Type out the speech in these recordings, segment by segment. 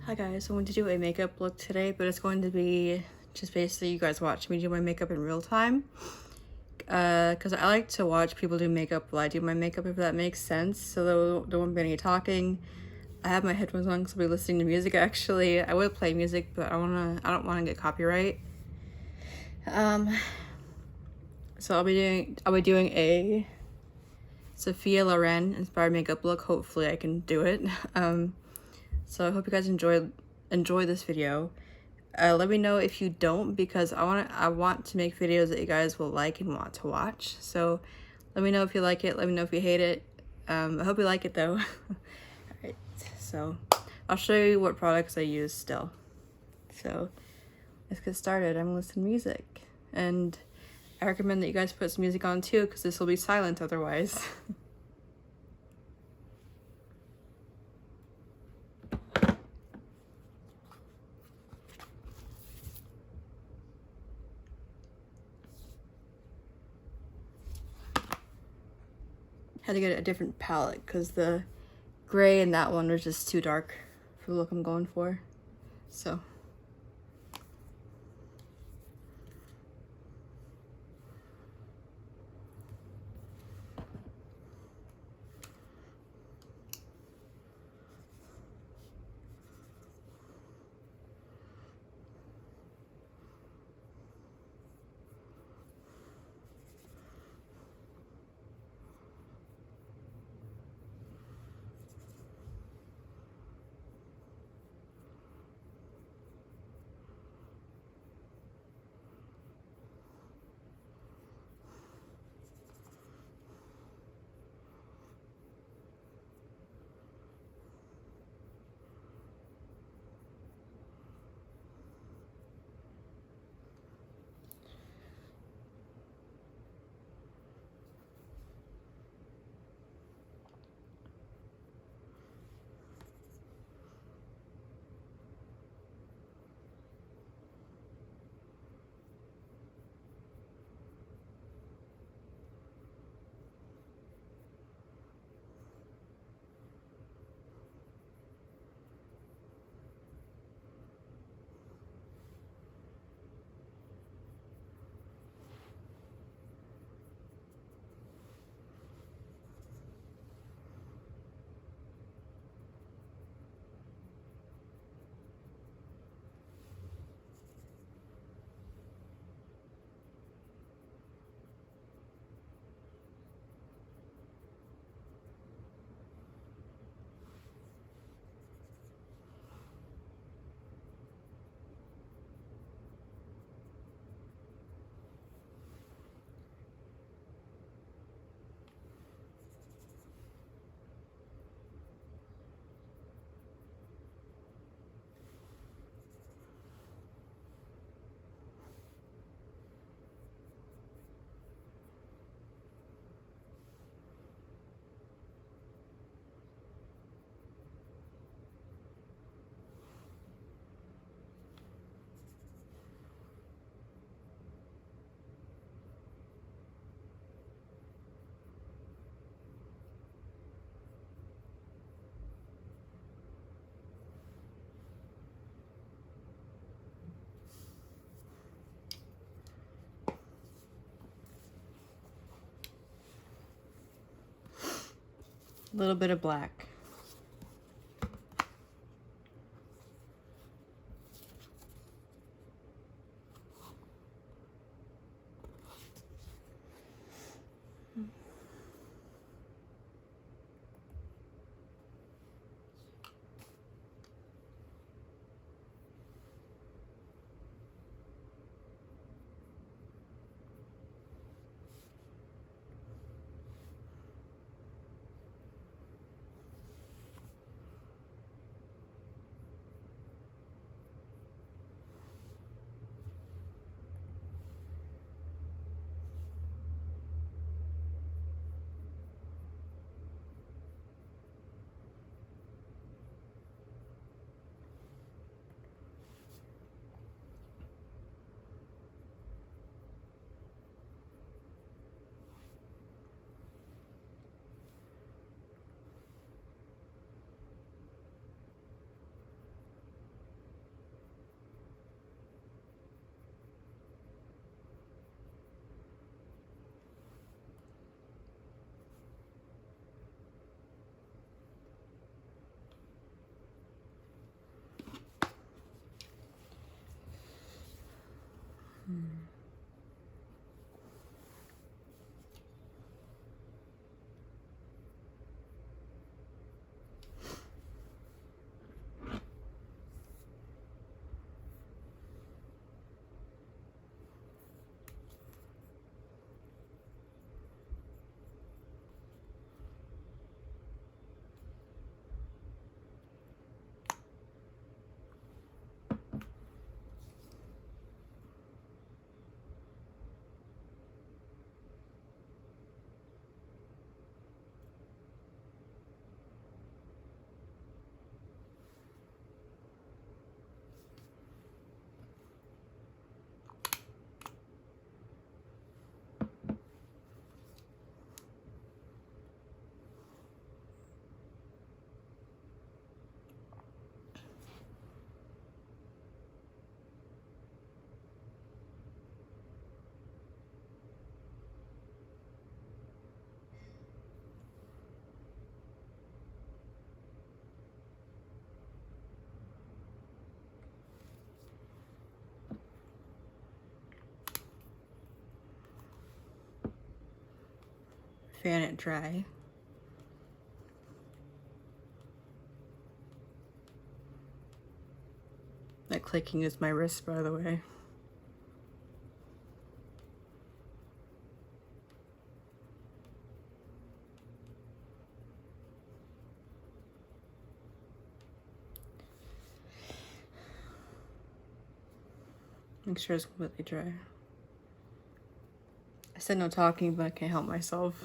Hi guys, so I'm going to do a makeup look today, but it's going to be just basically you guys watch me do my makeup in real time. Because I like to watch people do makeup while I do my makeup, if that makes sense. So there won't be any talking. I have my headphones on because I'll be listening to music actually. I would play music, but I don't wanna get copyright. So I'll be doing a Sophia Loren inspired makeup look. Hopefully I can do it. So I hope you guys enjoy this video. Let me know if you don't, because I want to make videos that you guys will like and want to watch. So let me know if you like it. Let me know if you hate it. I hope you like it though. Alright, so I'll show you what products I use still. So let's get started. I'm listening to music, and I recommend that you guys put some music on too, because this will be silent otherwise. Had to get a different palette because the gray in that one was just too dark for the look I'm going for. So a little bit of black. fan it dry. That clicking is my wrist, by the way. Make sure it's completely dry. I said no talking, but I can't help myself.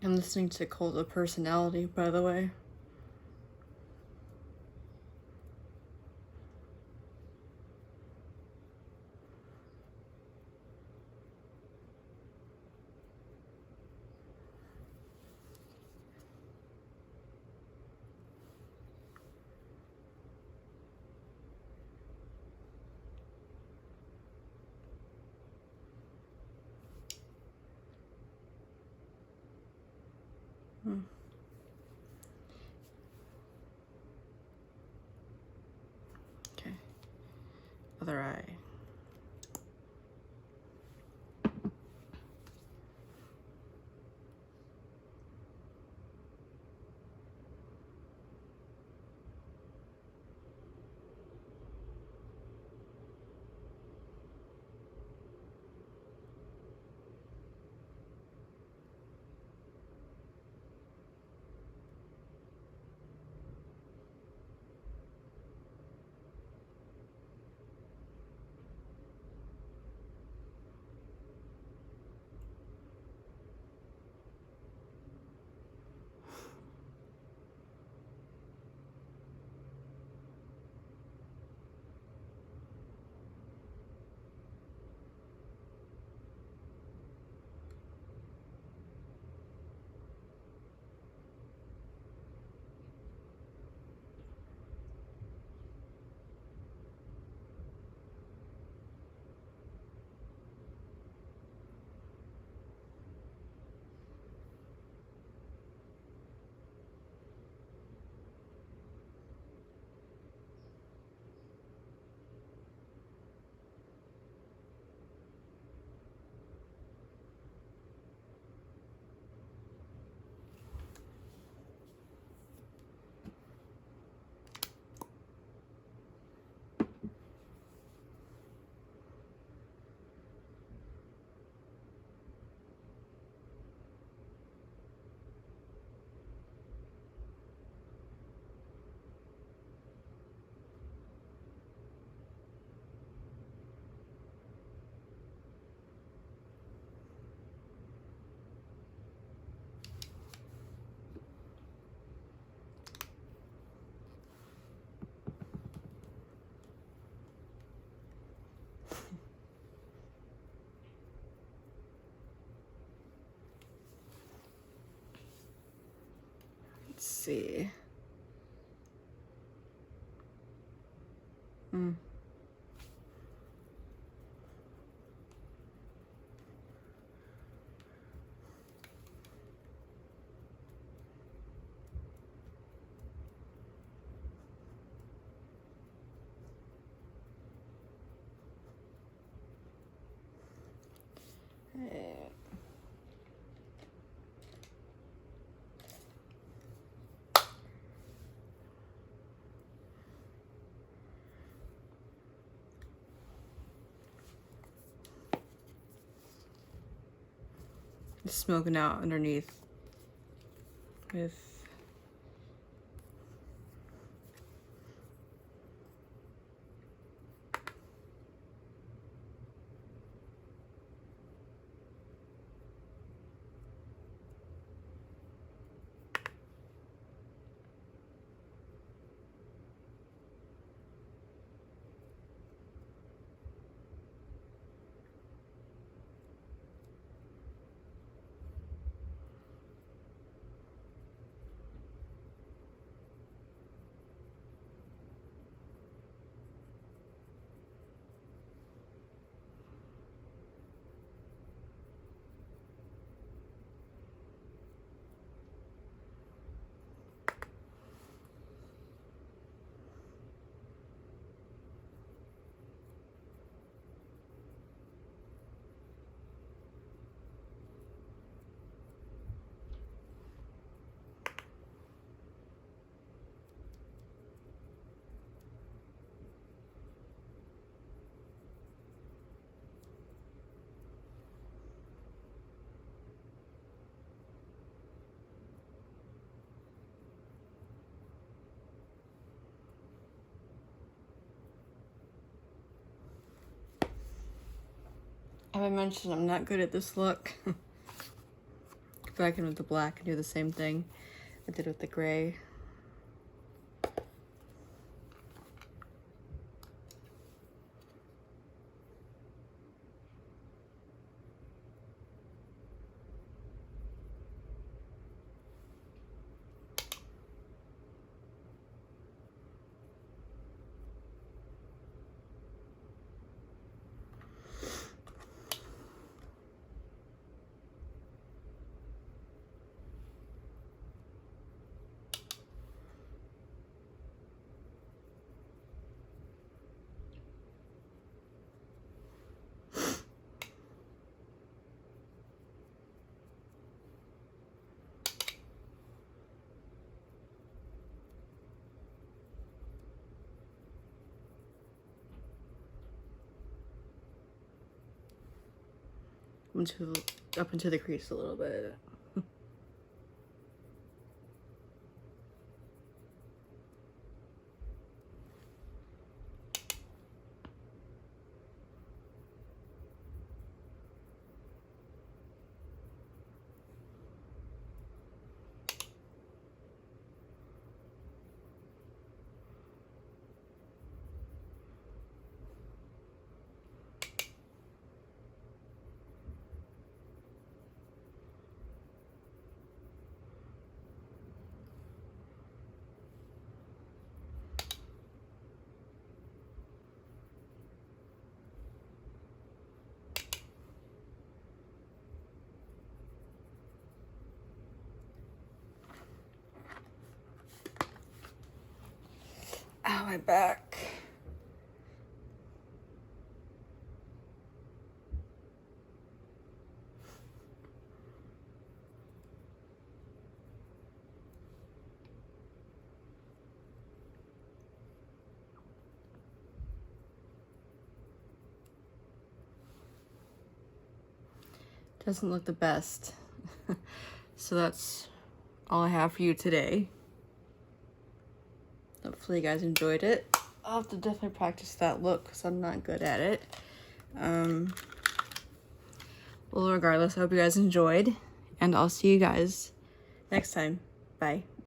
I'm listening to Cult of Personality, by the way. Okay. Other eye. Let's see. Smoking out underneath with Have I mentioned I'm not good at this look? Go back in with the black and do the same thing I did with the gray. Up into the crease a little bit. Ow, my back. Doesn't look the best. So that's all I have for you today. Hopefully you guys enjoyed it. I'll have to definitely practice that look because I'm not good at it. Well, regardless, I hope you guys enjoyed, and I'll see you guys next time. Bye.